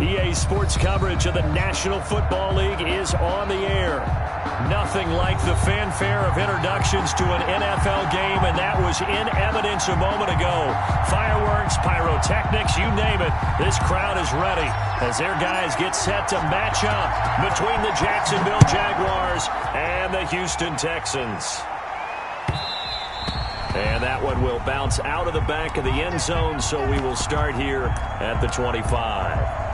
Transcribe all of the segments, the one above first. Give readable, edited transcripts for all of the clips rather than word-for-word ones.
EA Sports coverage of the National Football League is on the air. Nothing like the fanfare of introductions to an NFL game, and that was in evidence a moment ago. Fireworks, pyrotechnics, you name it. This crowd is ready as their guys get set to match up between the Jacksonville Jaguars and the Houston Texans. And that one will bounce out of the back of the end zone, so we will start here at the 25.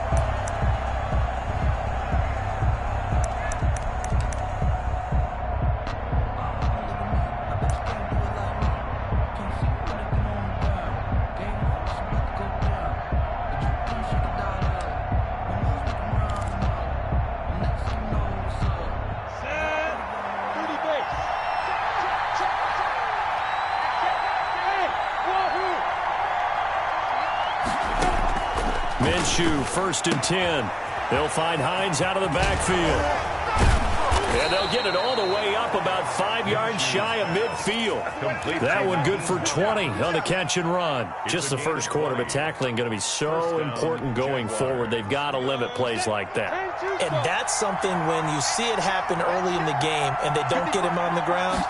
Minshew, 1st and 10. They'll find Hines out of the backfield. And they'll get it all the way up about 5 yards shy of midfield. That one good for 20 on the catch and run. Just the first quarter, but tackling going to be so important going forward. They've got to limit plays like that. And that's something when you see it happen early in the game and they don't get him on the ground,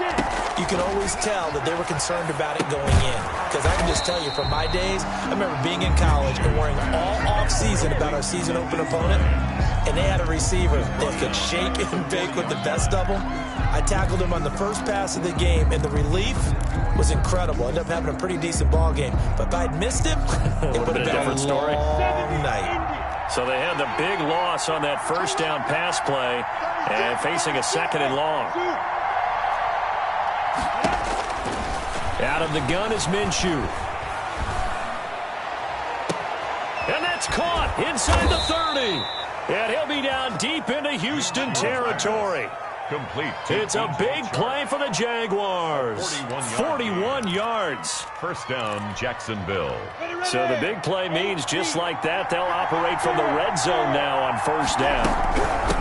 you can always tell that they were concerned about it going in. Because I can just tell you from my days, I remember being in college and worrying all off-season about our season open opponent. And they had a receiver that could shake and bake with the best of them. I tackled him on the first pass of the game, and the relief was incredible. Ended up having a pretty decent ball game. But if I'd missed him, it would have been a different story. Night. So they had the big loss on that first down pass play and facing a 2nd and long. Out of the gun is Minshew. And that's caught inside the 30. And he'll be down deep into Houston territory. Complete. It's a big play for the Jaguars. 41 yards. First down, Jacksonville. So the big play means just like that, they'll operate from the red zone now on 1st down.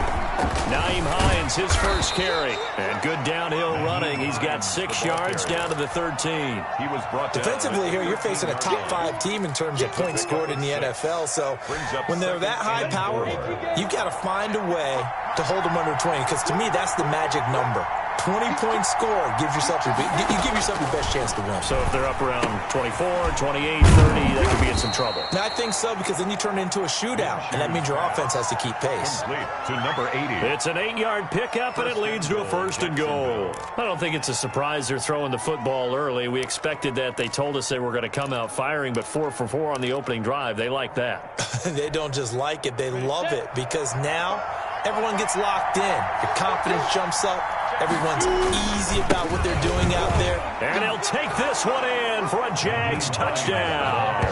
Nyheim Hines, his first carry. And good downhill running. He's got 6 yards down to the 13. He was brought down. Defensively here, you're facing a top 5 team in terms of points scored in the NFL. So when they're that high powered, you've got to find a way to hold them under 20. Because to me, that's the magic number. 20-point score gives yourself you give yourself your best chance to win. So if they're up around 24, 28, 30, they could be in some trouble. And I think so, because then you turn it into a shootout, and that means your offense has to keep pace. Complete to number 80. It's an 8-yard pickup, and it leads to a 1st and goal. I don't think it's a surprise they're throwing the football early. We expected that. They told us they were going to come out firing, but 4 for 4 on the opening drive. They like that. They don't just like it. They love it, because now everyone gets locked in. Your confidence jumps up. Everyone's easy about what they're doing out there. And he'll take this one in for a Jags touchdown.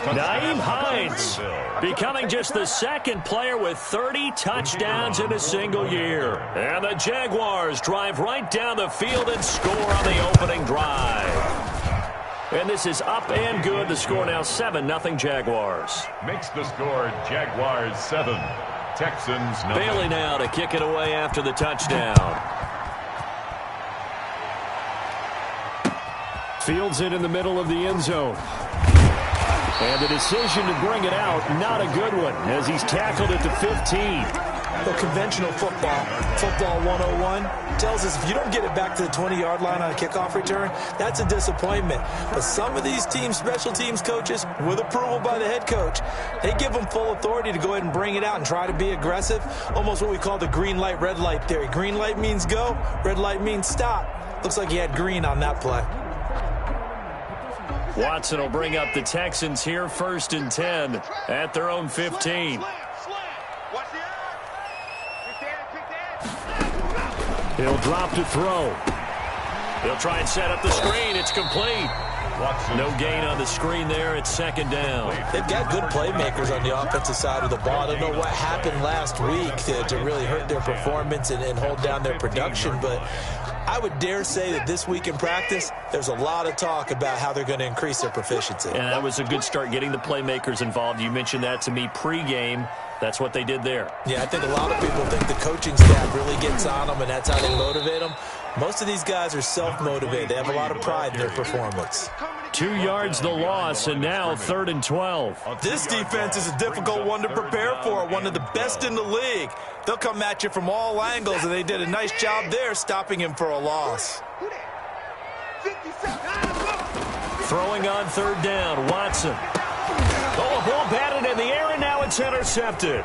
Nyheim Hines becoming just the 2nd player with 30 touchdowns in a single year. And the Jaguars drive right down the field and score on the opening drive. And this is up and good. The score now 7-0 Jaguars. Makes the score Jaguars 7. Texans 9. Bailey now to kick it away after the touchdown. Fields it in the middle of the end zone. And the decision to bring it out, not a good one, as he's tackled at the 15. The conventional football 101, tells us if you don't get it back to the 20-yard line on a kickoff return, that's a disappointment. But some of these teams, special teams coaches, with approval by the head coach, they give them full authority to go ahead and bring it out and try to be aggressive. Almost what we call the green light, red light theory. Green light means go, red light means stop. Looks like he had green on that play. Watson will bring up the Texans here, 1st and 10 at their own 15. He'll drop to throw. He'll try and set up the screen. It's complete. No gain on the screen there. It's 2nd down. They've got good playmakers on the offensive side of the ball. I don't know what happened last week to really hurt their performance and hold down their production, but I would dare say that this week in practice, there's a lot of talk about how they're going to increase their proficiency. And that was a good start, getting the playmakers involved. You mentioned that to me pregame. That's what they did there. Yeah, I think a lot of people think the coaching staff really gets on them, and that's how they motivate them. Most of these guys are self-motivated. They have a lot of pride in their performance. 2 yards the loss, and now 3rd and 12. This defense is a difficult one to prepare for, one of the best in the league. They'll come at you from all angles, and they did a nice job there stopping him for a loss. Throwing on 3rd down, Watson. Oh, a ball batted in the air, and now it's intercepted.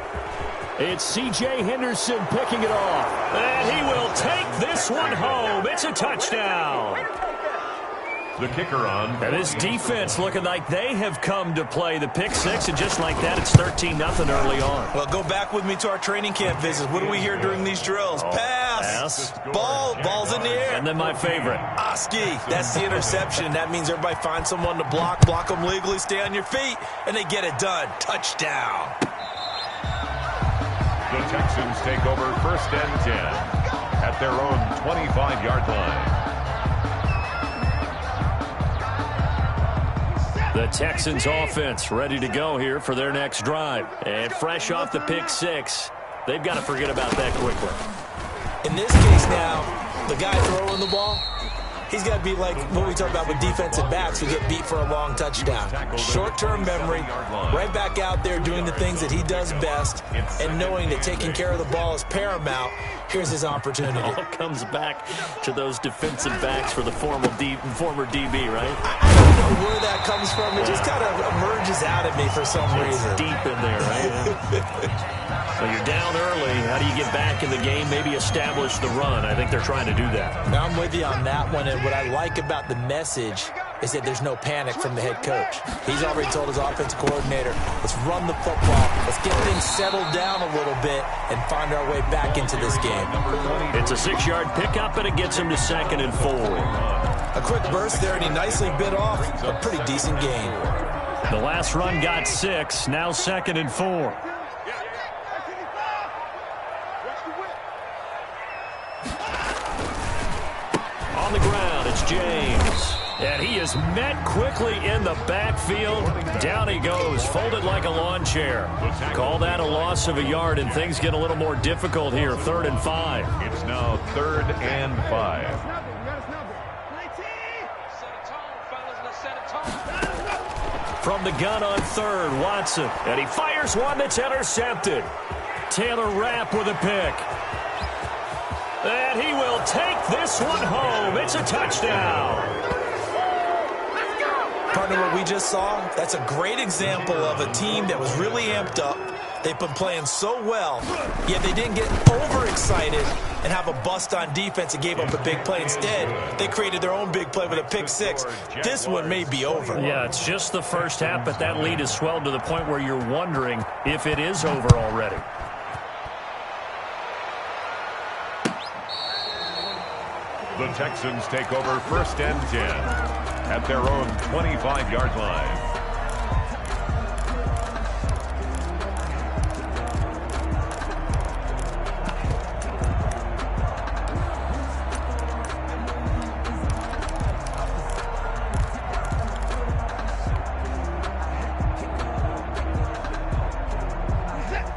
It's C.J. Henderson picking it off. And he will take this one home. It's a touchdown. The kicker on. And this defense looking like they have come to play the pick six, and just like that, it's 13-0 early on. Well, go back with me to our training camp visits. What do we hear during these drills? Pass. Ball's in the air. And then my favorite. Oski, that's the interception. That means everybody finds someone to block them legally, stay on your feet, and they get it done. Touchdown. The Texans take over 1st and 10 at their own 25-yard line. The Texans offense ready to go here for their next drive. And fresh off the pick six, they've got to forget about that quickly. In this case now, the guy throwing the ball, he's got to be like what we talk about with defensive backs who get beat for a long touchdown. Short-term memory, right back out there doing the things that he does best, and knowing that taking care of the ball is paramount. Here's his opportunity. It all comes back to those defensive backs for the former DB, right? I don't know where that comes from. It just kind of emerges out at me for some reason. It's deep in there, right? So you're down early. How do you get back in the game? Maybe establish the run. I think they're trying to do that. Now I'm with you on that one, and what I like about the message is that there's no panic from the head coach. He's already told his offensive coordinator, let's run the football, let's get things settled down a little bit and find our way back into this game. It's a 6-yard pickup, and it gets him to 2nd and 4. A quick burst there, and he nicely bit off a pretty decent gain. The last run got 6, now 2nd and 4. On the ground, it's James. And he is met quickly in the backfield. Down he goes, folded like a lawn chair. Call that a loss of a yard, and things get a little more difficult here. 3rd and 5. It's now 3rd and 5. From the gun on 3rd, Watson. And he fires one that's intercepted. Taylor Rapp with a pick. And he will take this one home. It's a touchdown. Partner, what we just saw, that's a great example of a team that was really amped up. They've been playing so well, yet they didn't get overexcited and have a bust on defense and gave up a big play. Instead, they created their own big play with a pick six. This one may be over. Yeah, it's just the first half, but that lead has swelled to the point where you're wondering if it is over already. The Texans take over 1st and 10 at their own 25-yard line.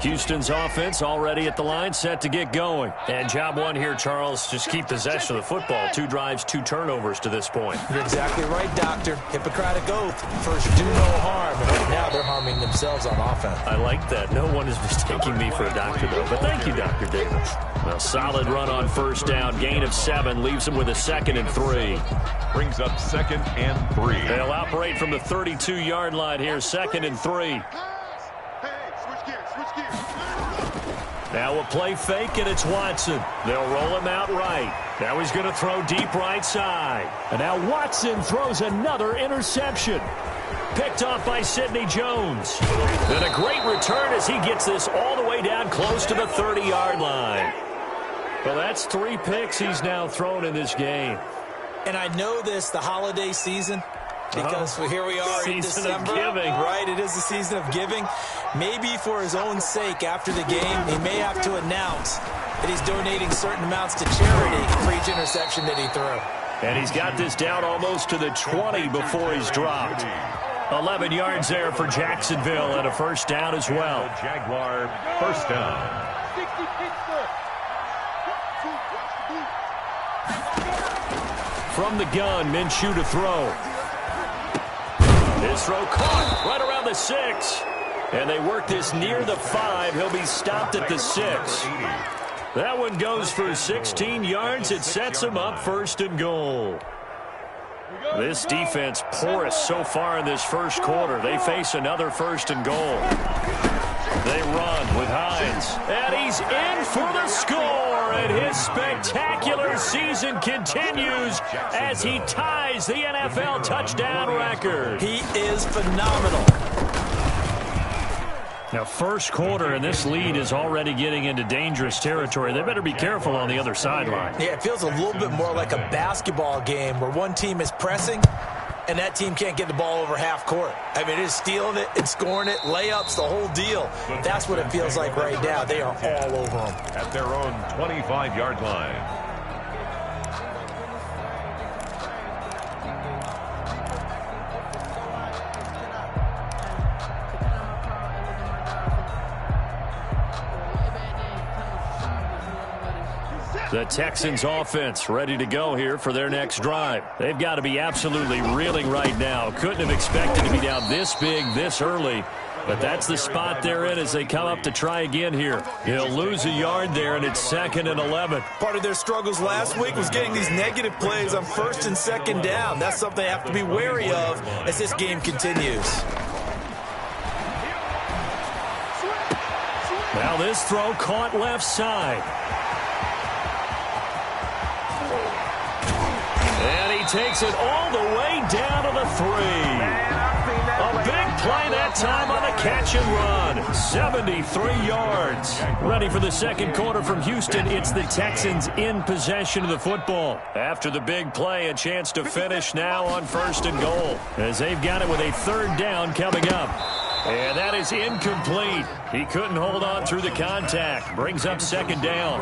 Houston's offense already at the line, set to get going. And job one here, Charles, just keep possession of the football. 2 drives, 2 turnovers to this point. You're exactly right, Doctor. Hippocratic oath. First, do no harm. And right now, they're harming themselves on offense. I like that. No one is mistaking me for a doctor, though. But thank you, Dr. Davis. A solid run on 1st down. Gain of 7 leaves them with a 2nd and 3. Brings up 2nd and 3. They'll operate from the 32-yard line here. 2nd and 3. Now a play fake, and it's Watson. They'll roll him out right. Now he's going to throw deep right side. And now Watson throws another interception. Picked off by Sidney Jones. And a great return as he gets this all the way down close to the 30-yard line. Well, that's 3 picks he's now thrown in this game. And I know this, the holiday season, because here we are in December. Right, it is the season of giving. Maybe for his own sake after the game, he may have to announce that he's donating certain amounts to charity for each interception that he threw. And he's got this down almost to the 20 before he's dropped. 11 yards there for Jacksonville and a 1st down as well. Jaguar 1st down. From the gun, Minshew to throw. His throw caught right around the 6. And they work this near the 5. He'll be stopped at the 6. That one goes for 16 yards. It sets him up 1st and goal. This defense porous so far in this first quarter. They face another 1st and goal. They run with Hines. And he's in for the score. And his spectacular season continues as he ties the NFL touchdown record. He is phenomenal. Now, first quarter, and this lead is already getting into dangerous territory. They better be careful on the other sideline. Yeah, it feels a little bit more like a basketball game where one team is pressing and that team can't get the ball over half court. I mean, it is stealing it, it's scoring it, layups, the whole deal. That's what it feels like right now. They are all over them. At their own 25-yard line. The Texans offense ready to go here for their next drive. They've got to be absolutely reeling right now. Couldn't have expected to be down this big, this early. But that's the spot they're in as they come up to try again here. He'll lose a yard there, and it's 2nd and 11. Part of their struggles last week was getting these negative plays on 1st and 2nd down. That's something they have to be wary of as this game continues. Now this throw caught left side. And he takes it all the way down to the 3. A big play that time on the catch and run. 73 yards. Ready for the second quarter from Houston. It's the Texans in possession of the football. After the big play, a chance to finish now on 1st and goal, as they've got it with a 3rd down coming up. And that is incomplete. He couldn't hold on through the contact. Brings up 2nd down.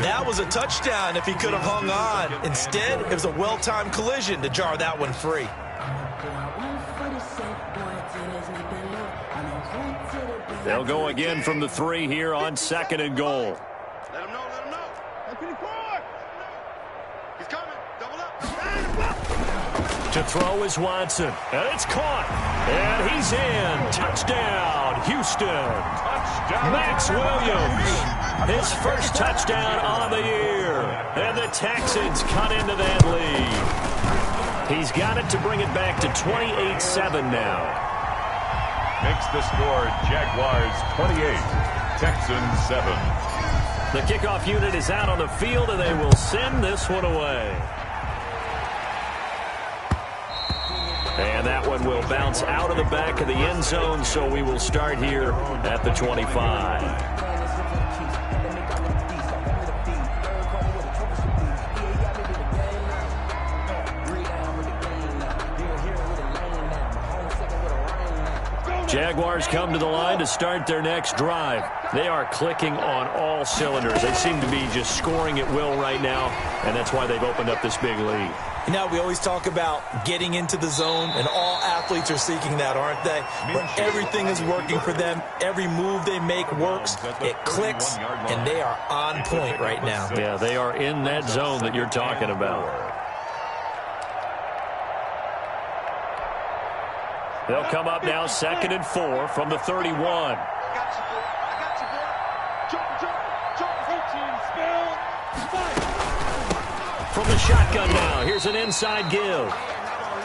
That was a touchdown if he could have hung on. Instead, it was a well-timed collision to jar that one free. They'll go again from the 3 here on 2nd and goal. Let him know, let him know. He's coming. Double up. To throw is Watson. And it's caught. And he's in. Touchdown, Houston. Touchdown. Max Williams. His first touchdown on the year. And the Texans cut into that lead. He's got it to bring it back to 28-7 now. Makes the score Jaguars 28, Texans 7. The kickoff unit is out on the field, and they will send this one away. And that one will bounce out of the back of the end zone, so we will start here at the 25. Jaguars come to the line to start their next drive. They are clicking on all cylinders. They seem to be just scoring at will right now, and that's why they've opened up this big lead. You know, we always talk about getting into the zone, and all athletes are seeking that, aren't they? Where everything is working for them. Every move they make works. It clicks, and they are on point right now. Yeah, they are in that zone that you're talking about. They'll come up now 2nd and 4 from the 31. I got you, boy. I got you, boy. From the shotgun now, here's an inside give.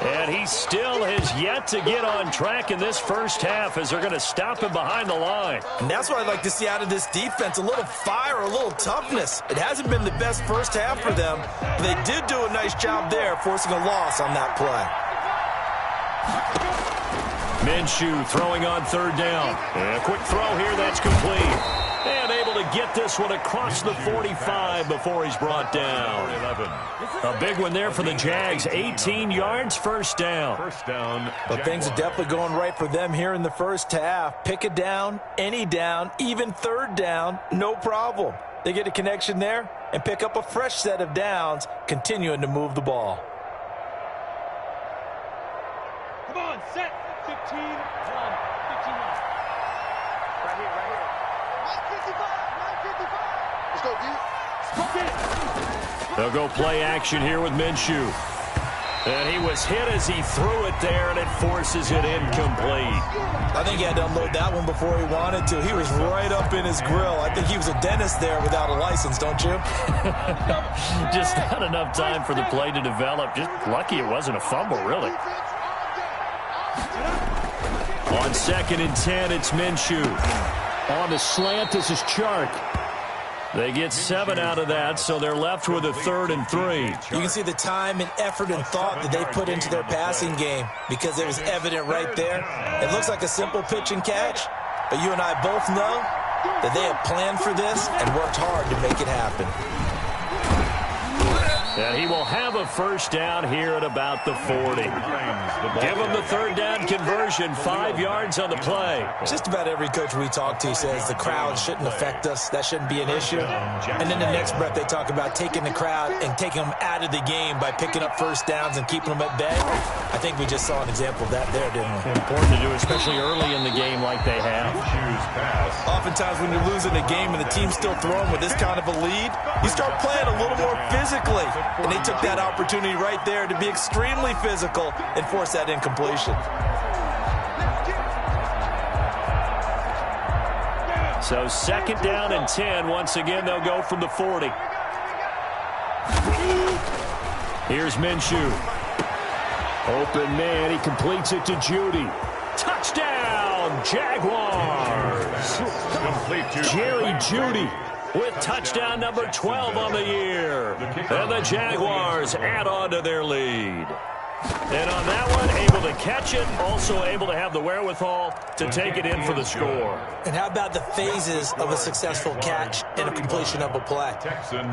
And he still has yet to get on track in this first half as they're going to stop him behind the line. And that's what I'd like to see out of this defense, a little fire, a little toughness. It hasn't been the best first half for them. They did do a nice job there, forcing a loss on that play. Minshew throwing on 3rd down. And a quick throw here, that's complete. And able to get this one across the 45 before he's brought down. A big one there for the Jags. 18 yards, 1st down. But things are definitely going right for them here in the first half. Pick a down, any down, even 3rd down, no problem. They get a connection there and pick up a fresh set of downs, continuing to move the ball. Come on, set. 15, 1, 15, 1. Right here, right here. 955. Let's go, dude. They'll go play action here with Minshew. And he was hit as he threw it there, and it forces it incomplete. I think he had to unload that one before he wanted to. He was right up in his grill. I think he was a dentist there without a license, don't you? Just not enough time for the play to develop. Just lucky it wasn't a fumble, really. On 2nd and 10, it's Minshew. On the slant, this is Chark. They get 7 out of that, so they're left with a 3rd and 3. You can see the time and effort and thought that they put into their passing game because it was evident right there. It looks like a simple pitch and catch, but you and I both know that they have planned for this and worked hard to make it happen. And he will have a first down here at about the 40. Give him the 3rd down conversion, 5 yards on the play. Just about every coach we talk to says the crowd shouldn't affect us. That shouldn't be an issue. And then the next breath they talk about taking the crowd and taking them out of the game by picking up first downs and keeping them at bay. I think we just saw an example of that there, didn't we? Important to do, especially early in the game like they have. Oftentimes when you're losing a game and the team's still throwing with this kind of a lead, you start playing a little more physically. And they took that opportunity right there to be extremely physical and force that incompletion. So 2nd down and 10. Once again, they'll go from the 40. Here's Minshew. Open man. He completes it to Judy. Touchdown, Jaguars. Jerry Judy with touchdown number 12 on the year. And the Jaguars add on to their lead. And on that one, able to catch it, also able to have the wherewithal to take it in for the score. And how about the phases of a successful catch and a completion of a play?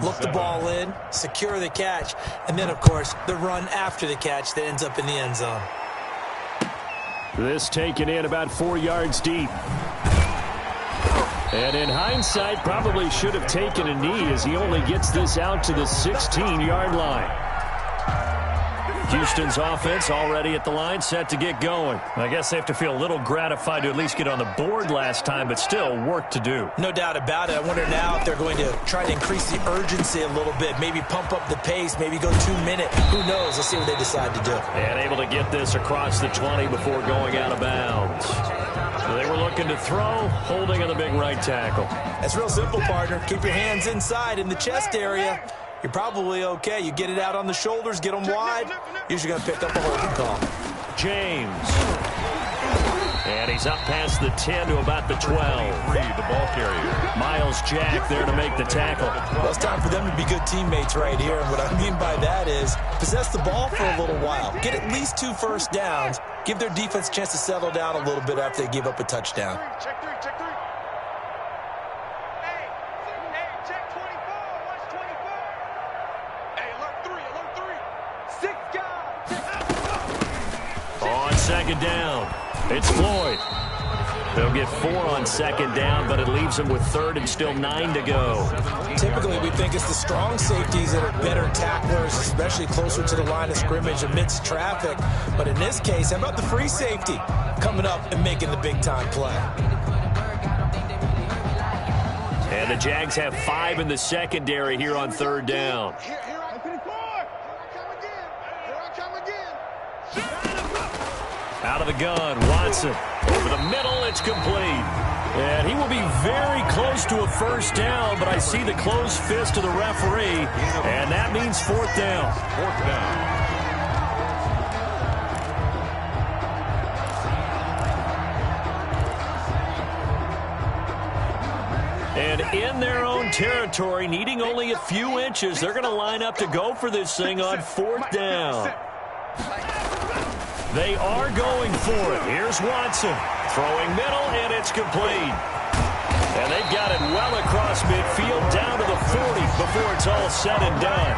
Look the ball in, secure the catch, and then, of course, the run after the catch that ends up in the end zone. This taken in about 4 yards deep. And in hindsight, probably should have taken a knee as he only gets this out to the 16-yard line. Houston's offense already at the line, set to get going. I guess they have to feel a little gratified to at least get on the board last time, but still work to do. No doubt about it. I wonder now if they're going to try to increase the urgency a little bit, maybe pump up the pace, maybe go 2-minute. Who knows? Let's see what they decide to do. And able to get this across the 20 before going out of bounds. So they were looking to throw, holding on the big right tackle. That's real simple, partner. Keep your hands inside in the chest area. You're probably okay. You get it out on the shoulders, get them wide. Usually going to pick up a holding call. James. And he's up past the 10 to about the 12. The ball carrier. Miles Jack there to make the tackle. Well, it's time for them to be good teammates right here. And what I mean by that is possess the ball for a little while. Get at least 2 first downs. Give their defense a chance to settle down a little bit after they give up a touchdown. Check 3, check 3. Hey, check 24. Watch 24. Hey, alert 3. 6 guys. On 2nd down, it's Floyd. They'll get 4 on 2nd down, but it leaves them with 3rd and still 9 to go. Typically, we think it's the strong safeties that are better tacklers, especially closer to the line of scrimmage amidst traffic. But in this case, how about the free safety coming up and making the big-time play? And the Jags have 5 in the secondary here on 3rd down. Here I come again. Out of the gun, Watson. Over the middle, it's complete. And he will be very close to a first down, but I see the closed fist of the referee, and that means 4th down. 4th down. And in their own territory, needing only a few inches, they're going to line up to go for this thing on 4th down. They are going for it. Here's Watson. Throwing middle, and it's complete. And they've got it well across midfield, down to the 40 before it's all said and done.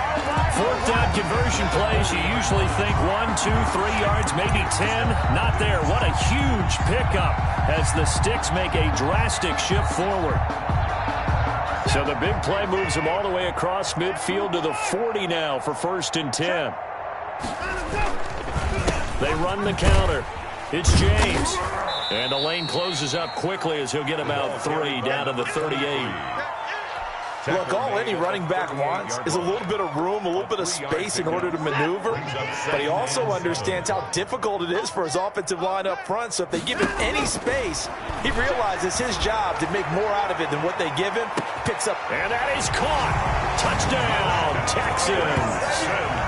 4th down conversion plays, you usually think 1, 2, 3 yards, maybe 10. Not there. What a huge pickup as the sticks make a drastic shift forward. So the big play moves them all the way across midfield to the 40 now for 1st and 10. They run the counter. It's James. And the lane closes up quickly as he'll get about 3 down to the 38. Look, all any running back wants is a little bit of room, a little bit of space in order to maneuver. But he also understands how difficult it is for his offensive line up front. So if they give him any space, he realizes his job to make more out of it than what they give him. Picks up. And that is caught. Touchdown, Texans.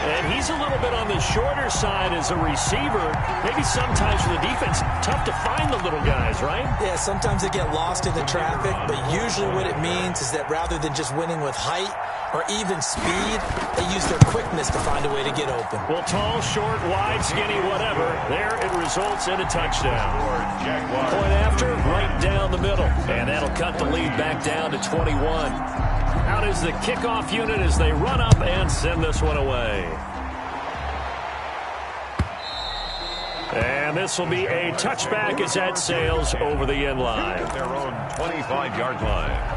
And he's a little bit on the shorter side as a receiver. Maybe sometimes for the defense, tough to find the little guys, right? Yeah, sometimes they get lost in the traffic, but usually what it means is that rather than just winning with height or even speed, they use their quickness to find a way to get open. Well, tall, short, wide, skinny, whatever. There it results in a touchdown. Point after, right down the middle. And that'll cut the lead back down to 21. Out is the kickoff unit as they run up and send this one away. And this will be a touchback as that sails over the end line. At their own 25-yard line.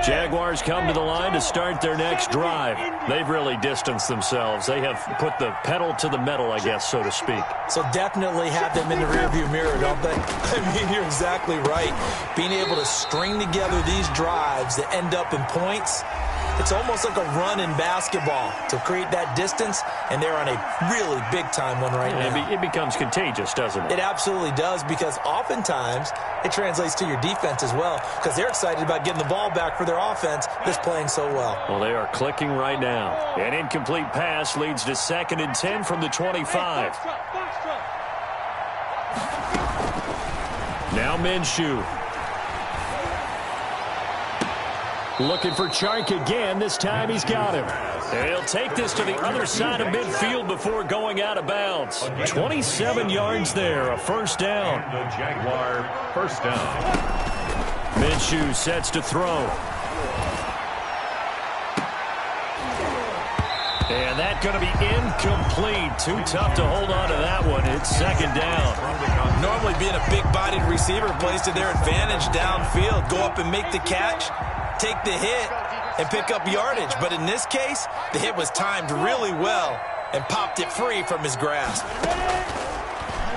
Jaguars come to the line to start their next drive. They've really distanced themselves. They have put the pedal to the metal, I guess, so to speak. So definitely have them in the rearview mirror, don't they? I mean, you're exactly right. Being able to string together these drives that end up in points, it's almost like a run in basketball to create that distance, and they're on a really big-time one right now. It becomes contagious, doesn't it? It absolutely does, because oftentimes it translates to your defense as well, because they're excited about getting the ball back for their offense that's playing so well. Well, they are clicking right now. An incomplete pass leads to 2nd and 10 from the 25. Now Minshew. Looking for Chark again. This time he's got him. And he'll take this to the other side of midfield before going out of bounds. 27 yards there, a first down. The Jaguar first down. Minshew sets to throw. And that's going to be incomplete. Too tough to hold on to that one. It's 2nd down. Normally being a big-bodied receiver plays to their advantage downfield. Go up and make the catch, take the hit, and pick up yardage. But in this case, the hit was timed really well and popped it free from his grasp.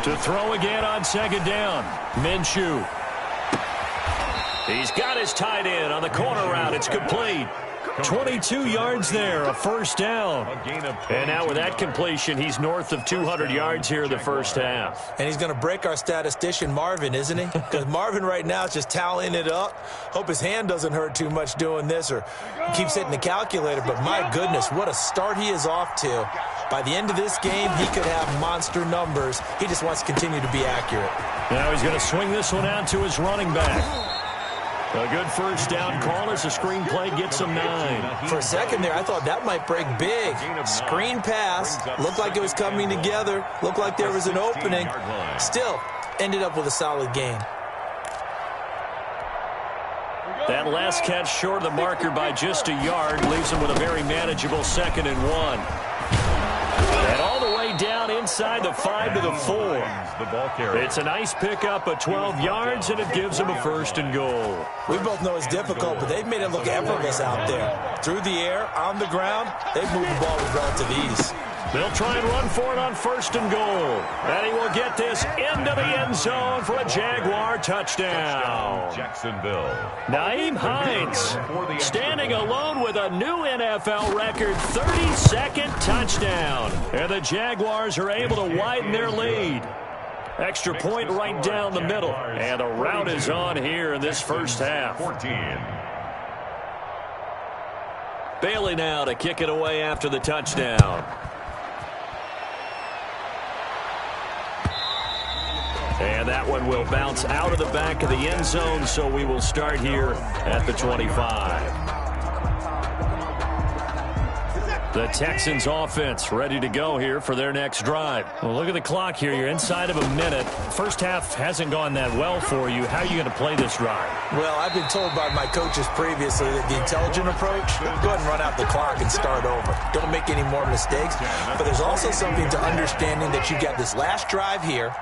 To throw again on 2nd down. Minshew. He's got his tight end on the corner route. It's complete. 22 yards there, a first down. And now with that completion, he's north of 200 yards here in the first half. And he's going to break our statistician, Marvin, isn't he? Because Marvin right now is just tallying it up. Hope his hand doesn't hurt too much doing this or keeps hitting the calculator. But my goodness, what a start he is off to. By the end of this game, he could have monster numbers. He just wants to continue to be accurate. Now he's going to swing this one out to his running back. A good first down call as the screen play gets him 9. For a second there, I thought that might break big. Screen pass, looked like it was coming together, looked like there was an opening. Still, ended up with a solid gain. That last catch short of the marker by just a yard leaves him with a very manageable 2nd and 1. And all the way down inside the 5 to the 4. It's a nice pickup of 12 yards, and it gives him a 1st and goal. We both know it's difficult, but they've made it look effortless out there. Through the air, on the ground, they've moved the ball with relative ease. They'll try and run for it on 1st and goal. And he will get this into the end zone for a Jaguar touchdown. Jacksonville. Nyheim Hines standing alone with a new NFL record 32nd touchdown. And the Jaguars are able to widen their lead. Extra point right down the middle. And the route is on here in this first half. 14. Bailey now to kick it away after the touchdown. And that one will bounce out of the back of the end zone, so we will start here at the 25. The Texans offense ready to go here for their next drive. Well, look at the clock here. You're inside of a minute. First half hasn't gone that well for you. How are you going to play this drive? Well, I've been told by my coaches previously that the intelligent approach, go ahead and run out the clock and start over. Don't make any more mistakes. But there's also something to understanding that you got this last drive here.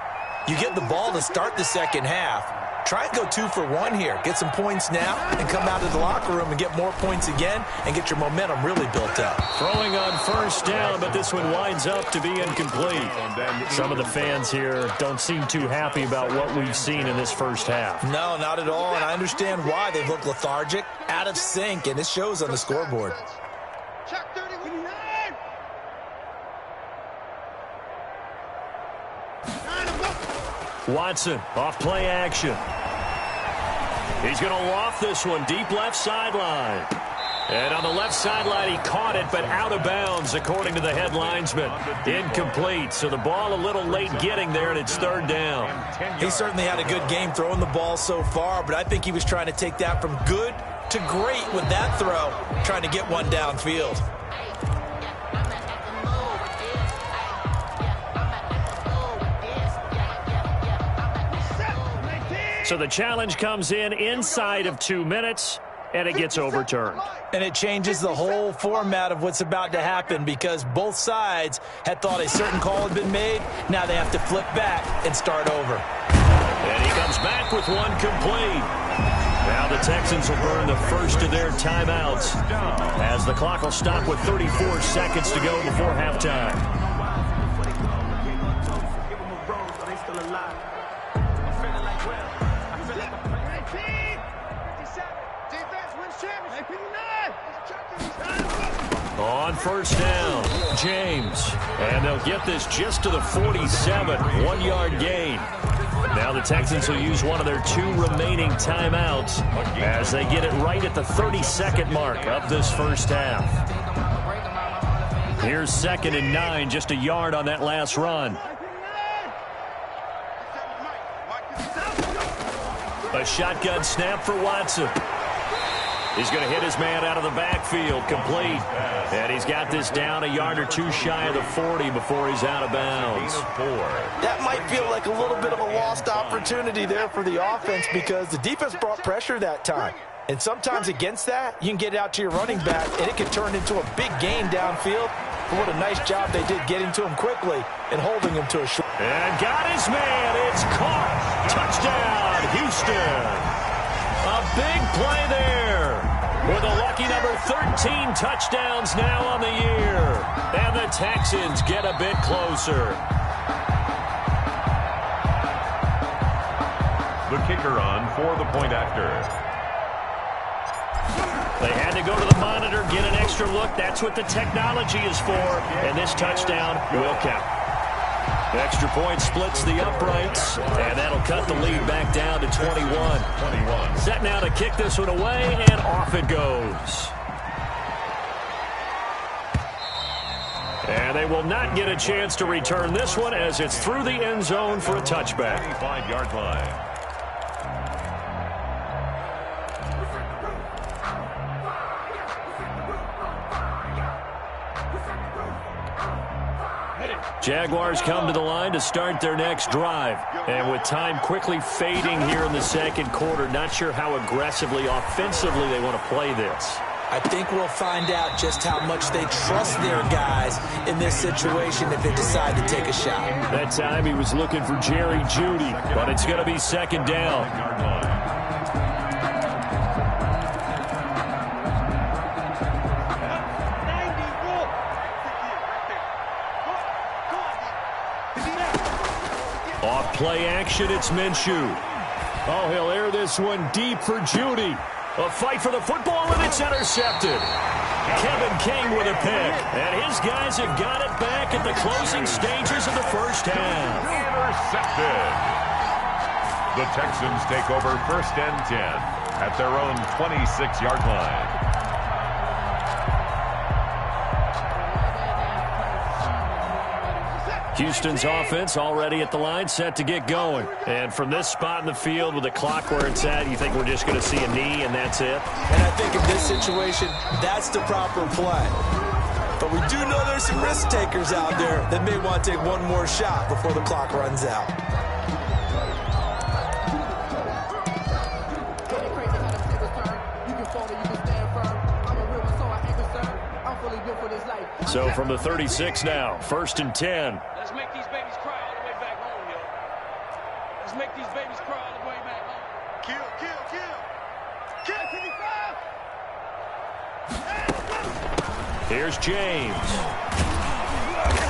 You get the ball to start the second half. Try and go 2 for 1 here. Get some points now and come out of the locker room and get more points again and get your momentum really built up. Throwing on first down, but this one winds up to be incomplete. Some of the fans here don't seem too happy about what we've seen in this first half. No, not at all, and I understand why. They've looked lethargic, out of sync, and it shows on the scoreboard. Check 30. Watson off play action. He's going to loft this one deep left sideline. And on the left sideline, he caught it, but out of bounds, according to the head linesman. Incomplete, so the ball a little late getting there, and it's third down. He certainly had a good game throwing the ball so far, but I think he was trying to take that from good to great with that throw, trying to get one downfield. So the challenge comes in inside of 2 minutes, and it gets overturned. And it changes the whole format of what's about to happen because both sides had thought a certain call had been made. Now they have to flip back and start over. And he comes back with one complete. Now the Texans will burn the first of their timeouts as the clock will stop with 34 seconds to go before halftime. On first down, James. And they'll get this just to the 47, 1-yard gain. Now the Texans will use one of their 2 remaining timeouts as they get it right at the 30-second mark of this first half. Here's 2nd and 9, just a yard on that last run. A shotgun snap for Watson. He's going to hit his man out of the backfield, complete. And he's got this down a yard or 2 shy of the 40 before he's out of bounds. That might feel like a little bit of a lost opportunity there for the offense because the defense brought pressure that time. And sometimes against that, you can get it out to your running back, and it can turn into a big gain downfield. But what a nice job they did getting to him quickly and holding him to a short. And got his man. It's caught. Touchdown, Houston. A big play there. With a lucky number 13 touchdowns now on the year. And the Texans get a bit closer. The kicker on for the point after. They had to go to the monitor, get an extra look. That's what the technology is for. And this touchdown will count. The extra point splits the uprights, and that'll cut the lead back down to 21. Set now to kick this one away, and off it goes. And they will not get a chance to return this one as it's through the end zone for a touchback. 25-yard line. Jaguars come to the line to start their next drive. And with time quickly fading here in the second quarter, not sure how aggressively, offensively they want to play this. I think we'll find out just how much they trust their guys in this situation if they decide to take a shot. That time he was looking for Jerry Jeudy, but it's going to be second down. Off play action, it's Minshew. Oh, he'll air this one deep for Jeudy. A fight for the football, and it's intercepted. Kevin King with a pick, and his guys have got it back at the closing stages of the first half. Intercepted. The Texans take over 1st and 10 at their own 26-yard line. Houston's offense already at the line, set to get going. And from this spot in the field with the clock where it's at, you think we're just going to see a knee and that's it? And I think in this situation, that's the proper play. But we do know there's some risk takers out there that may want to take one more shot before the clock runs out. So from the 36 now, 1st and 10. Let's make these babies cry all the way back home, yo. Let's make these babies cry all the way back home. Here's James.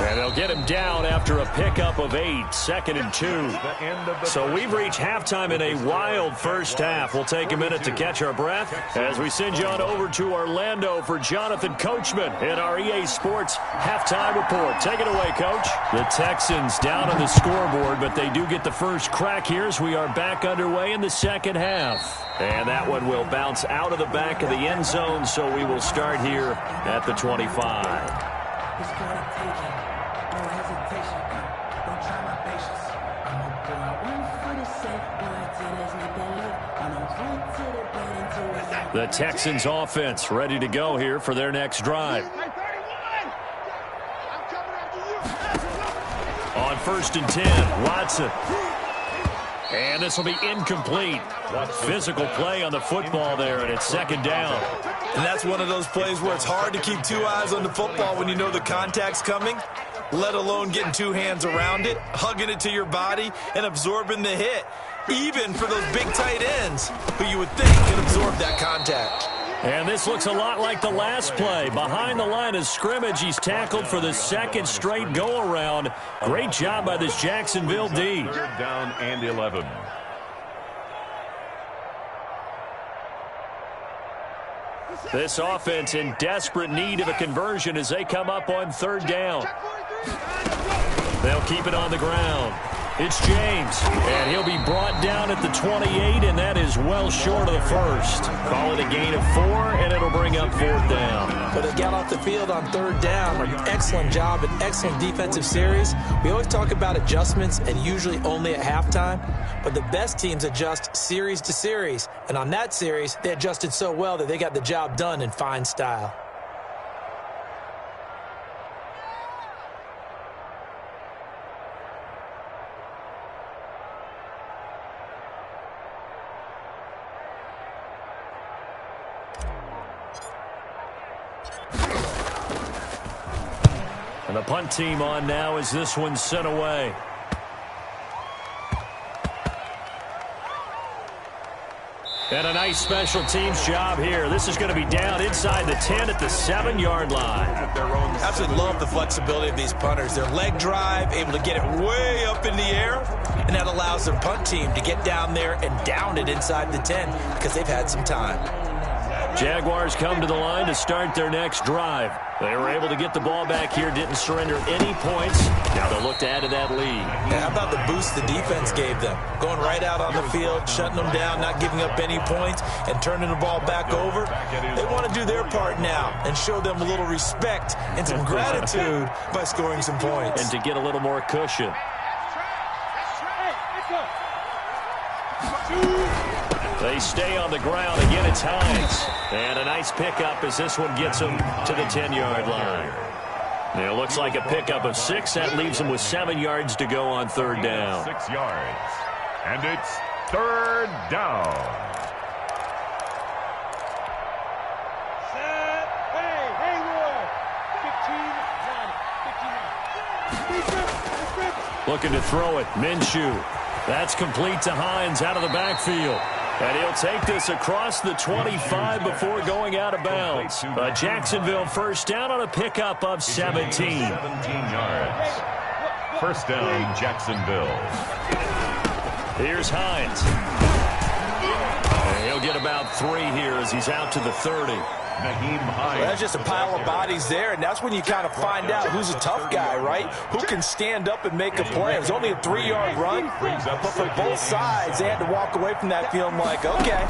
And they'll get him down after a pickup of 8, 2nd and 2. So we've reached halftime in a wild first half. We'll take a minute to catch our breath as we send you on over to Orlando for Jonathan Coachman in our EA Sports halftime report. Take it away, Coach. The Texans down on the scoreboard, but they do get the first crack here as we are back underway in the second half. And that one will bounce out of the back of the end zone, so we will start here at the 25. The Texans offense ready to go here for their next drive. On 1st and 10, Watson. And this will be incomplete. Physical play on the football there, and it's 2nd down. And that's one of those plays where it's hard to keep 2 eyes on the football when you know the contact's coming, let alone getting 2 hands around it, hugging it to your body, and absorbing the hit. Even for those big tight ends who you would think can absorb that contact. And this looks a lot like the last play. Behind the line of scrimmage, he's tackled for the 2nd straight go-around. Great job by this Jacksonville D. 3rd down and 11. This offense in desperate need of a conversion as they come up on 3rd down. They'll keep it on the ground. It's James, and he'll be brought down at the 28, and that is well short of the first. Call it a gain of 4, and it'll bring up 4th down. But they got off the field on 3rd down. An excellent job, an excellent defensive series. We always talk about adjustments, and usually only at halftime. But the best teams adjust series to series. And on that series, they adjusted so well that they got the job done in fine style. And the punt team on now as this one's sent away. And a nice special teams job here. This is going to be down inside the 10 at the 7-yard line. Absolutely love the flexibility of these punters. Their leg drive, able to get it way up in the air, and that allows their punt team to get down there and down it inside the 10 because they've had some time. Jaguars come to the line to start their next drive. They were able to get the ball back here, didn't surrender any points. Now they'll look to add to that lead. Yeah, how about the boost the defense gave them? Going right out on the field, shutting them down, not giving up any points, and turning the ball back over. They want to do their part now and show them a little respect and some gratitude by scoring some points. And to get a little more cushion. They stay on the ground. Again, it's Hines. And a nice pickup as this one gets them to the 10-yard line. Now, it looks like a pickup of 6. That leaves them with 7 yards to go on 3rd down. 6 yards. And it's 3rd down. Set. Hey, Roy. 15-1. Looking to throw it. Minshew. That's complete to Hines out of the backfield. And he'll take this across the 25 before going out of bounds. A Jacksonville first down on a pickup of 17. 17 yards. 1st down, Jacksonville. Here's Hines. And he'll get about 3 here as he's out to the 30. Well, that's just a pile of bodies there, and that's when you kind of find out who's a tough guy, right? Who can stand up and make a play. It was only a 3-yard run, but for both sides, they had to walk away from that feeling like, okay,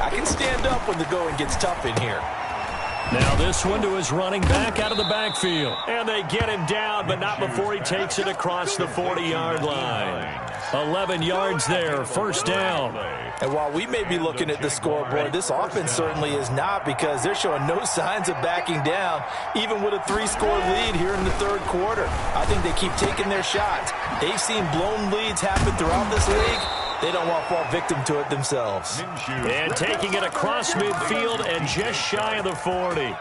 I can stand up when the going gets tough in here. Now this one to his running back out of the backfield. And they get him down, but not before he takes it across the 40-yard line. 11 yards there, 1st down. And while we may be looking at the scoreboard, this offense certainly is not, because they're showing no signs of backing down, even with a 3-score lead here in the 3rd quarter. I think they keep taking their shots. They've seen blown leads happen throughout this league. They don't want to fall victim to it themselves. And taking it across midfield and just shy of the 40.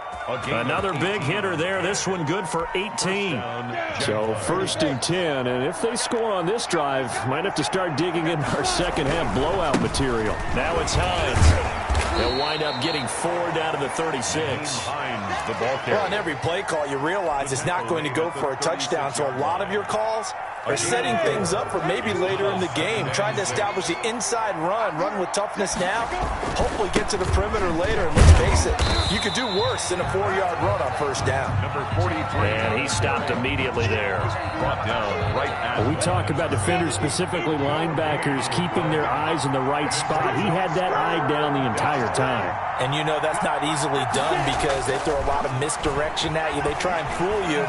Another big hitter there. This one good for 18. So 1st and 10. And if they score on this drive, might have to start digging in our second half blowout material. Now it's Hines. They'll wind up getting 4 down to the 36. The ball carrier. Well, on every play call, you realize it's not going to go for a touchdown, so a lot of your calls are setting things up for maybe later in the game, trying to establish the inside run with toughness now, hopefully get to the perimeter later, and let's face it, you could do worse than a 4-yard run on first down. Number 43. And he stopped immediately there. Brought down right at. We talk about defenders, specifically linebackers, keeping their eyes in the right spot. He had that eye down the entire time. And you know that's not easily done because they throw a lot of misdirection at you. They try and fool you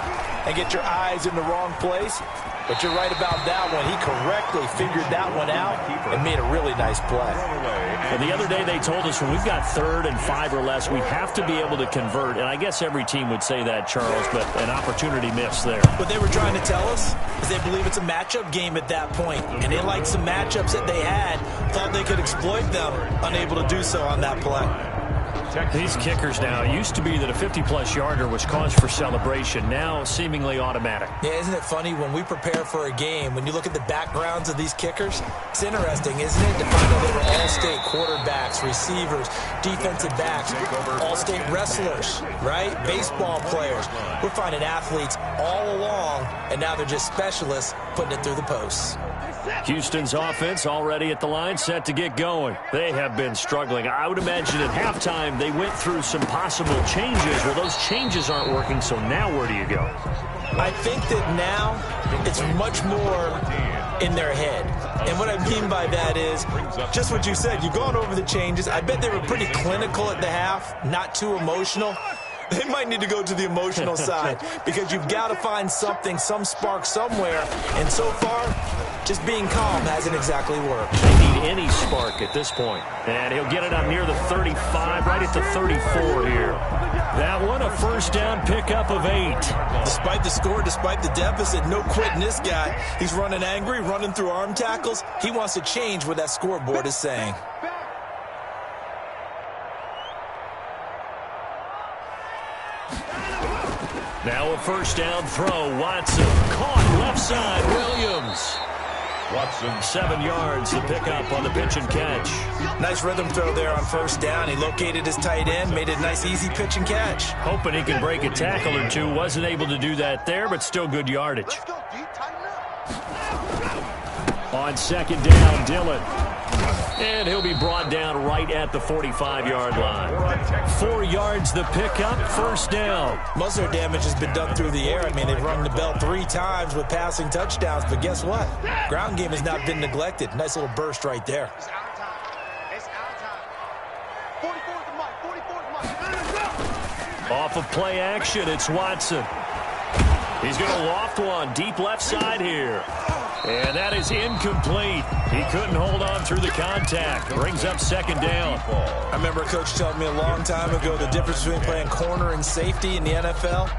and get your eyes in the wrong place. But you're right about that one. He correctly figured that one out and made a really nice play. Well, the other day they told us when we've got 3rd and 5 or less, we have to be able to convert. And I guess every team would say that, Charles, but an opportunity missed there. What they were trying to tell us is they believe it's a matchup game at that point. And they liked some matchups that they had, thought they could exploit them, unable to do so on that play. These kickers now, it used to be that a 50-plus yarder was cause for celebration. Now, seemingly automatic. Yeah, isn't it funny when we prepare for a game, when you look at the backgrounds of these kickers, it's interesting, isn't it, to find out they were all-state quarterbacks, receivers, defensive backs, all-state wrestlers, right? Baseball players. We're finding athletes all along, and now they're just specialists putting it through the posts. Houston's offense already at the line, set to get going. They have been struggling. I would imagine at halftime they went through some possible changes. Well, those changes aren't working, so now where do you go? I think that now it's much more in their head. And what I mean by that is just what you said. You've gone over the changes. I bet they were pretty clinical at the half, not too emotional. They might need to go to the emotional side because you've got to find something, some spark somewhere. And so far, just being calm hasn't exactly worked. They need any spark at this point. And he'll get it up near the 35, right at the 34 here. That one, a first down pickup of 8. Despite the score, despite the deficit, no quitting this guy. He's running angry, running through arm tackles. He wants to change what that scoreboard is saying. Now a first down throw. Watson caught left side. Williams. Watson. 7 yards to pick up on the pitch and catch. Nice rhythm throw there on first down. He located his tight end, made it a nice easy pitch and catch. Hoping he can break a tackle or two. Wasn't able to do that there, but still good yardage. On second down, Dillon. And he'll be brought down right at the 45-yard line. 4 yards the pickup, first down. Most of their damage has been done through the air. I mean, they've rung the bell 3 times with passing touchdowns, but guess what? Ground game has not been neglected. Nice little burst right there. It's our time. It's our time. 44's the mic. 44's the mic. Off of play action, it's Watson. He's going to loft one deep left side here. And that is incomplete. He couldn't hold on through the contact. Brings up second down. I remember a coach telling me a long time ago the difference between playing corner and safety in the NFL.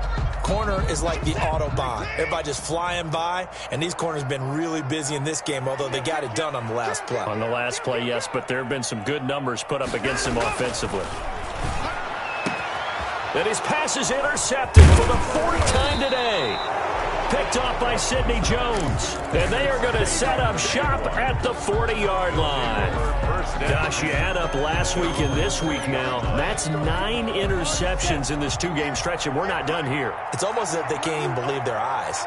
Corner is like the Autobahn. Everybody just flying by, and these corners have been really busy in this game, although they got it done on the last play. On the last play, yes, but there have been some good numbers put up against him offensively. And his pass is intercepted for the 4th time today. Picked off by Sidney Jones. And they are going to set up shop at the 40-yard line. Gosh, you add up last week and this week now. That's 9 interceptions in this 2-game stretch, and we're not done here. It's almost as if they can't even believe their eyes.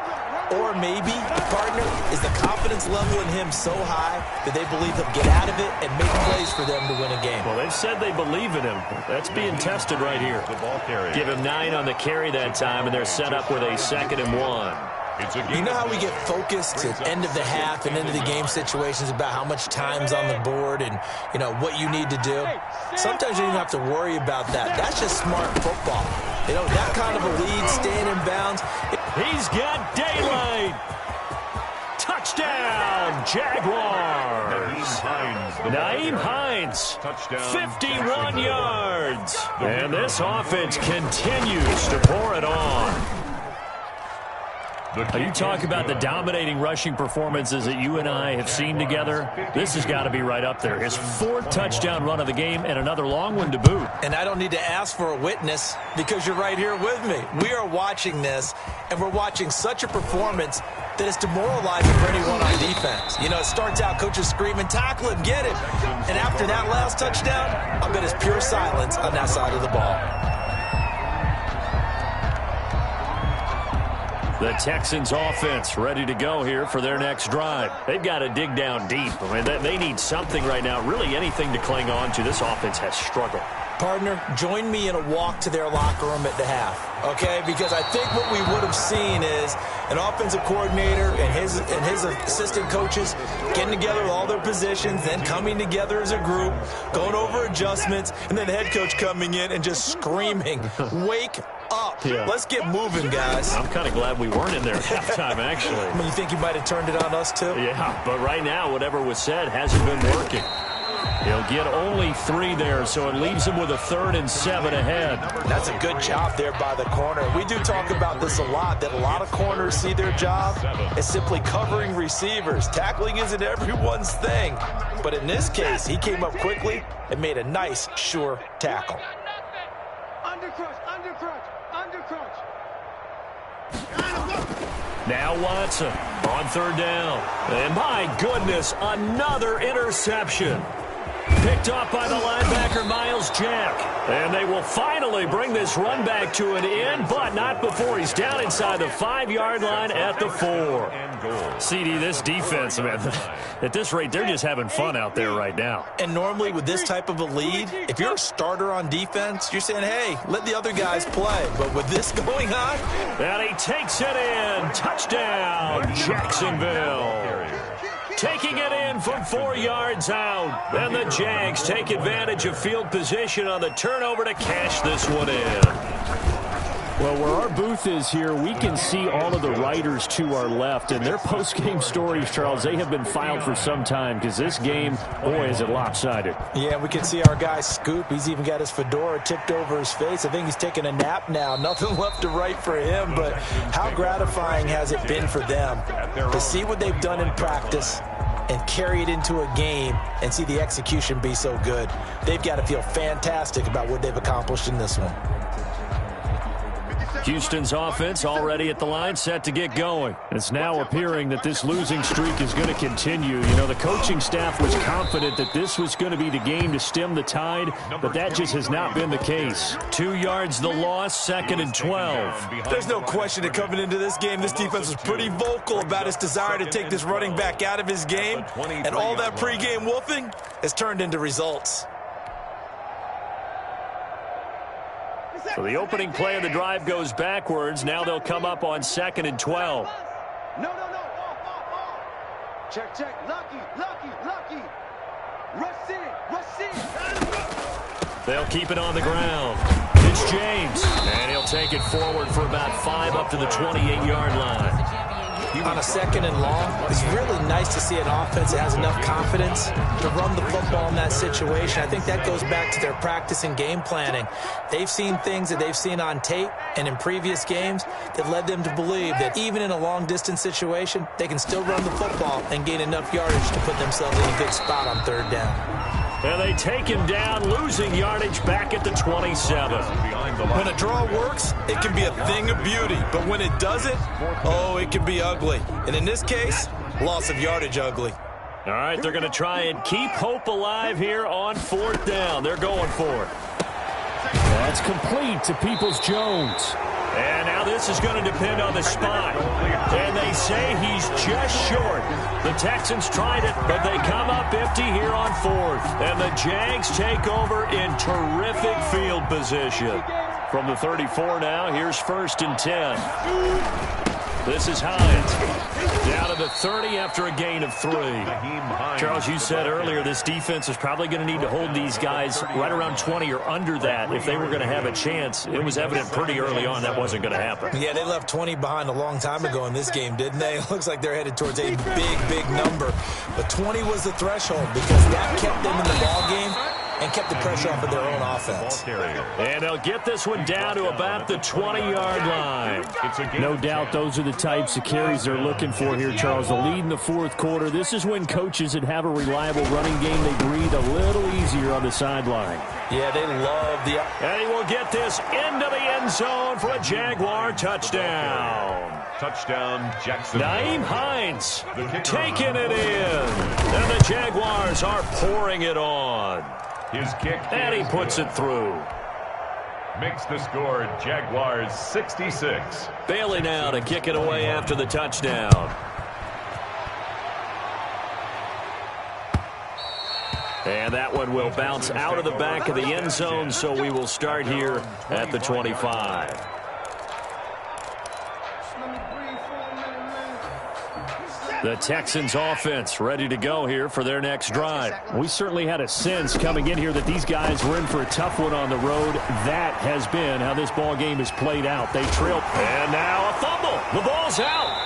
Or maybe, partner, is the confidence level in him so high that they believe he'll get out of it and make plays for them to win a game. Well, they've said they believe in him. That's being tested right here. The ball carrier. Give him 9 on the carry that time, and they're set up with a 2nd and 1. You know how we get focused at end of the half and end of the game situations about how much time's on the board and, you know, what you need to do? Sometimes you don't have to worry about that. That's just smart football. You know, that kind of a lead, staying in bounds. He's got daylight. Touchdown, Jaguars. Nyheim Hines, 51 yards. And this offense continues to pour it on. You talk about the dominating rushing performances that you and I have seen together. This has got to be right up there. His 4th touchdown run of the game and another long one to boot. And I don't need to ask for a witness because you're right here with me. We are watching this, and we're watching such a performance that is demoralizing for anyone on defense. You know, it starts out coaches screaming, tackle him, get him. And after that last touchdown, I bet it's pure silence on that side of the ball. The Texans offense ready to go here for their next drive. They've got to dig down deep. I mean, they need something right now, really anything to cling on to. This offense has struggled. Partner, join me in a walk to their locker room at the half, okay? Because I think what we would have seen is an offensive coordinator and his assistant coaches getting together with all their positions, then coming together as a group, going over adjustments, and then the head coach coming in and just screaming, wake up. Yeah. Let's get moving, guys. I'm kind of glad we weren't in there at halftime, actually. I mean, you think you might have turned it on us, too? Yeah, but right now, whatever was said hasn't been working. He'll get only 3 there, so it leaves him with a 3rd and 7 ahead. That's a good job there by the corner. We do talk about this a lot, that a lot of corners see their job as simply covering receivers. Tackling isn't everyone's thing. But in this case, he came up quickly and made a nice, sure tackle. Undercrunch, undercrunch, undercrunch. Now Watson on 3rd down. And my goodness, another interception. Picked off by the linebacker, Miles Jack. And they will finally bring this run back to an end, but not before he's down inside the 5-yard line at the 4. CD, this defense, man, at this rate, they're just having fun out there right now. And normally with this type of a lead, if you're a starter on defense, you're saying, hey, let the other guys play. But with this going on, and he takes it in. Touchdown, Jacksonville. Taking it in from 4 yards out. And the Jags take advantage of field position on the turnover to cash this one in. Well, where our booth is here, we can see all of the writers to our left. And their post-game stories, Charles, they have been filed for some time because this game, boy, is it lopsided. Yeah, we can see our guy Scoop. He's even got his fedora tipped over his face. I think he's taking a nap now. Nothing left to write for him, but how gratifying has it been for them to see what they've done in practice and carry it into a game and see the execution be so good. They've got to feel fantastic about what they've accomplished in this one. Houston's offense already at the line, set to get going. It's now appearing that this losing streak is going to continue. You know, the coaching staff was confident that this was going to be the game to stem the tide, but that just has not been the case. 2 yards the loss, 2nd and 12. There's no question that coming into this game, this defense was pretty vocal about its desire to take this running back out of his game, and all that pregame wolfing has turned into results. So the opening play of the drive goes backwards. Now they'll come up on 2nd and 12. No. Off. Check. Lucky. Rush in. They'll keep it on the ground. It's James. And he'll take it forward for about 5 up to the 28-yard line. On a 2nd and long, it's really nice to see an offense that has enough confidence to run the football in that situation. I think that goes back to their practice and game planning. They've seen things that they've seen on tape and in previous games that led them to believe that even in a long-distance situation, they can still run the football and gain enough yardage to put themselves in a good spot on 3rd down. And they take him down, losing yardage back at the 27. When a draw works, it can be a thing of beauty. But when it doesn't, oh, it can be ugly. And in this case, loss of yardage ugly. All right, they're going to try and keep hope alive here on 4th down. They're going for it. That's complete to Peoples-Jones. And now this is going to depend on the spot. And they say he's just short. The Texans tried it, but they come up empty here on 4th. And the Jags take over in terrific field position. From the 34 now, here's 1st and 10. This is Hines. Down to the 30 after a gain of 3. Charles, you said earlier this defense is probably going to need to hold these guys right around 20 or under that if they were going to have a chance. It was evident pretty early on that wasn't going to happen. Yeah, they left 20 behind a long time ago in this game, didn't they? It looks like they're headed towards a big number. But 20 was the threshold because that kept them in the ball game and kept the pressure off of their own offense. And they'll get this one down to about the 20-yard line. No doubt those are the types of carries they're looking for here, Charles. The lead in the fourth quarter. This is when coaches that have a reliable running game, they breathe a little easier on the sideline. Yeah, they love the... And he will get this into the end zone for a Jaguar touchdown. Touchdown, Jackson. Nyheim Hines taking it in. And the Jaguars are pouring it on. His kick. And he puts it through. Makes the score Jaguars 66. Bailey now to kick it away after the touchdown. And that one will bounce out of the back of the end zone, so we will start here at the 25. The Texans offense ready to go here for their next drive. We certainly had a sense coming in here that these guys were in for a tough one on the road. That has been how this ball game has played out. They trail. And now a fumble. The ball's out.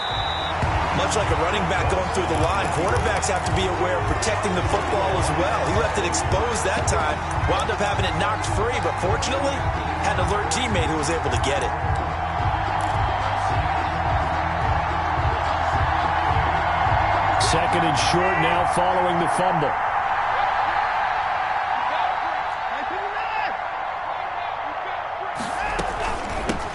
Much like a running back going through the line, quarterbacks have to be aware of protecting the football as well. He left it exposed that time, wound up having it knocked free, but fortunately had an alert teammate who was able to get it. Second and short now following the fumble.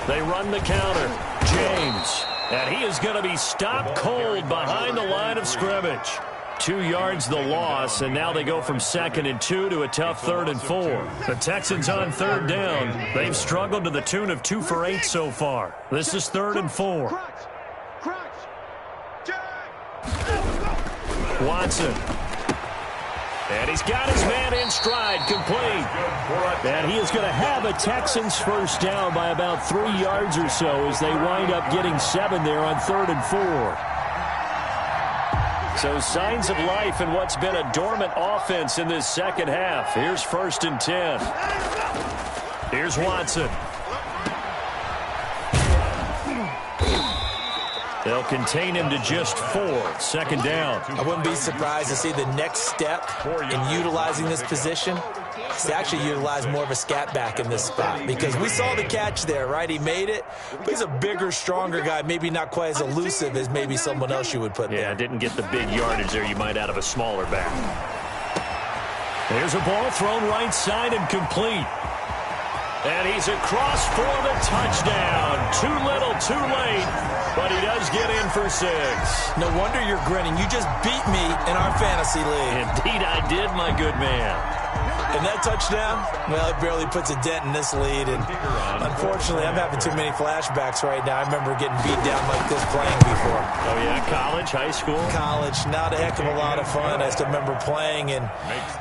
They run the counter. James. And he is going to be stopped cold behind the line of scrimmage. 2 yards the loss, and now they go from 2nd and 2 to a tough 3rd and 4. The Texans on 3rd down. They've struggled to the tune of 2 for 8 so far. This is 3rd and 4. Watson. And he's got his man in stride, complete. And he is going to have a Texans first down by about 3 yards or so as they wind up getting 7 there on 3rd and 4. So signs of life in what's been a dormant offense in this second half. Here's 1st and 10. Here's Watson. They'll contain him to just 4. 2nd down. I wouldn't be surprised to see the next step in utilizing this position is to actually utilize more of a scat back in this spot, because we saw the catch there, right? He made it, but he's a bigger, stronger guy, maybe not quite as elusive as maybe someone else you would put there. Yeah, didn't get the big yardage there you might out of a smaller back. There's a ball thrown right side and complete. And he's across for the touchdown. Too little, too late. But he does get in for 6. No wonder you're grinning. You just beat me in our fantasy league. Indeed I did, my good man. And that touchdown, well, it barely puts a dent in this lead. And unfortunately, I'm having too many flashbacks right now. I remember getting beat down like this playing before. Oh, yeah? College, high school? College. Not a heck of a lot of fun. I still remember playing and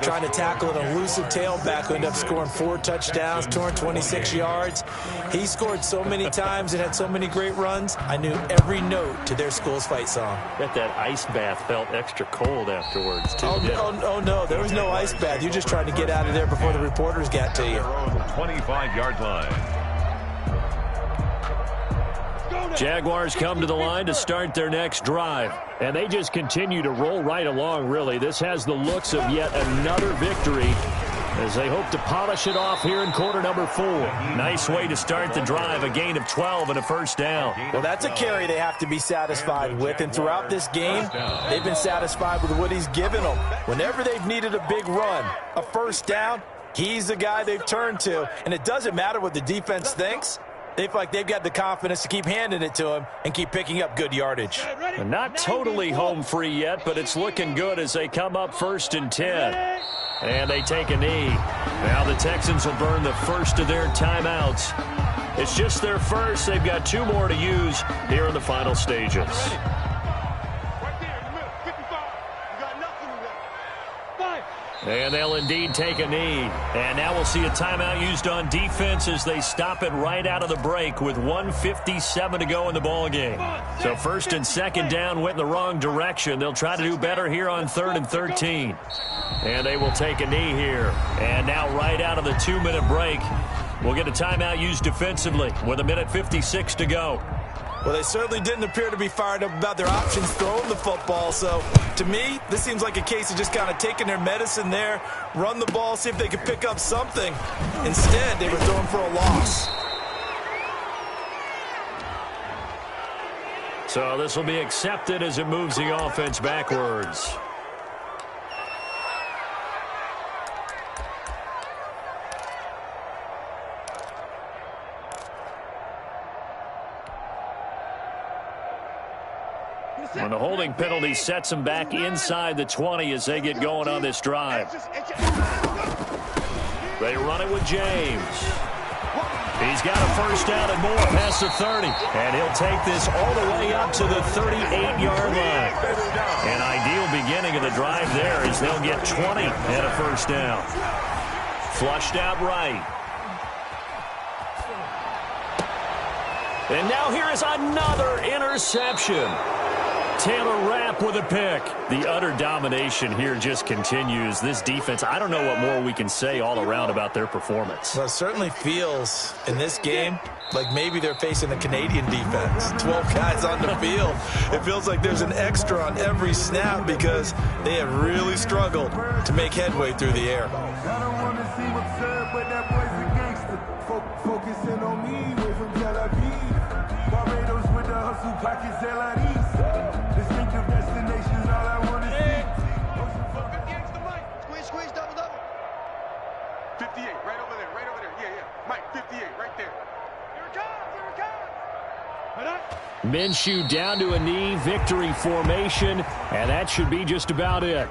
trying to tackle an elusive tailback who ended up scoring 4 touchdowns, 226 yards. He scored so many times and had so many great runs. I knew every note to their school's fight song. Bet that ice bath felt extra cold afterwards, too. Oh, no. There was no ice bath. You just tried to get out of there before the reporters got to you. 25-yard line. Jaguars come to the line to start their next drive. And they just continue to roll right along, really. This has the looks of yet another victory as they hope to polish it off here in quarter number 4. Nice way to start the drive, a gain of 12 and a first down. Well, that's a carry they have to be satisfied with, and throughout this game, they've been satisfied with what he's given them. Whenever they've needed a big run, a first down, he's the guy they've turned to, and it doesn't matter what the defense thinks. They feel like they've got the confidence to keep handing it to him and keep picking up good yardage. And not totally home free yet, but it's looking good as they come up 1st and 10. And they take a knee. Now the Texans will burn the first of their timeouts. It's just their first. They've got 2 more to use here in the final stages. And they'll indeed take a knee. And now we'll see a timeout used on defense as they stop it right out of the break with 1:57 to go in the ballgame. So 1st and 2nd down went in the wrong direction. They'll try to do better here on 3rd and 13. And they will take a knee here. And now right out of the 2-minute break, we'll get a timeout used defensively with 1:56 to go. Well, they certainly didn't appear to be fired up about their options throwing the football. So, to me, this seems like a case of just kind of taking their medicine there, run the ball, see if they could pick up something. Instead, they were throwing for a loss. So this will be accepted as it moves the offense backwards. When the holding penalty sets them back inside the 20 as they get going on this drive. They run it with James. He's got a first down and more past the 30. And he'll take this all the way up to the 38-yard line. An ideal beginning of the drive there as they'll get 20 and a first down. Flushed out right. And now here is another interception. Taylor Rapp with a pick. The utter domination here just continues. This defense, I don't know what more we can say all around about their performance. Well, it certainly feels in this game like maybe they're facing a Canadian defense. 12 guys on the field. It feels like there's an extra on every snap because they have really struggled to make headway through the air. I don't want to see what's up, but that boy's a gangster. Focusing on me, way from Tel Aviv. Barbados with the hustle, pockets LIDs. Distinctive destinations, all I want to see. Squeeze, double. 58, right over there. Yeah. Mike, 58, right there. Here it comes. Minshew down to a knee, victory formation, and that should be just about it.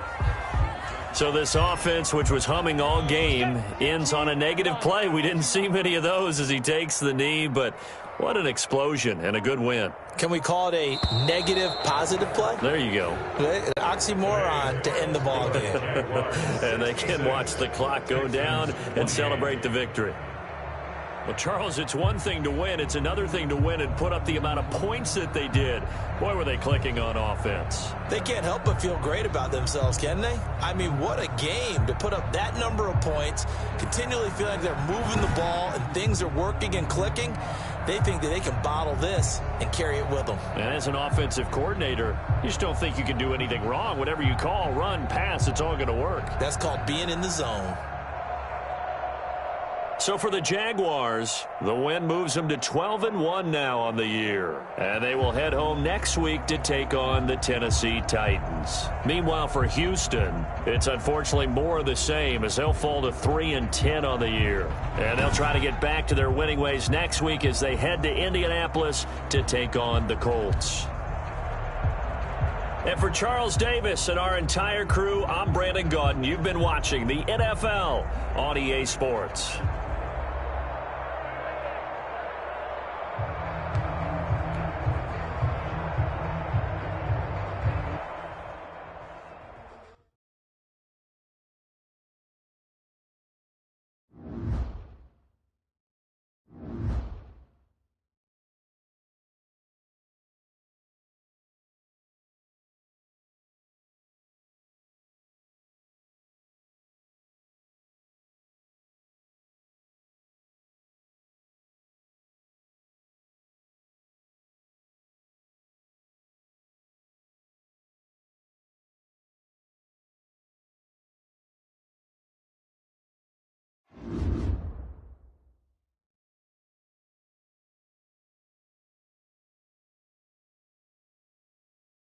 So this offense, which was humming all game, ends on a negative play. We didn't see many of those as he takes the knee, but what an explosion and a good win. Can we call it a negative positive play? There you go. An oxymoron to end the ball game. And they can watch the clock go down and celebrate the victory. Well, Charles, it's one thing to win. It's another thing to win and put up the amount of points that they did. Boy, were they clicking on offense. They can't help but feel great about themselves, can they? I mean, what a game to put up that number of points, continually feel like they're moving the ball and things are working and clicking. They think that they can bottle this and carry it with them. And as an offensive coordinator, you just don't think you can do anything wrong. Whatever you call, run, pass, it's all going to work. That's called being in the zone. So for the Jaguars, the win moves them to 12-1 now on the year. And they will head home next week to take on the Tennessee Titans. Meanwhile, for Houston, it's unfortunately more of the same as they'll fall to 3-10 on the year. And they'll try to get back to their winning ways next week as they head to Indianapolis to take on the Colts. And for Charles Davis and our entire crew, I'm Brandon Gaudin. You've been watching the NFL on EA Sports.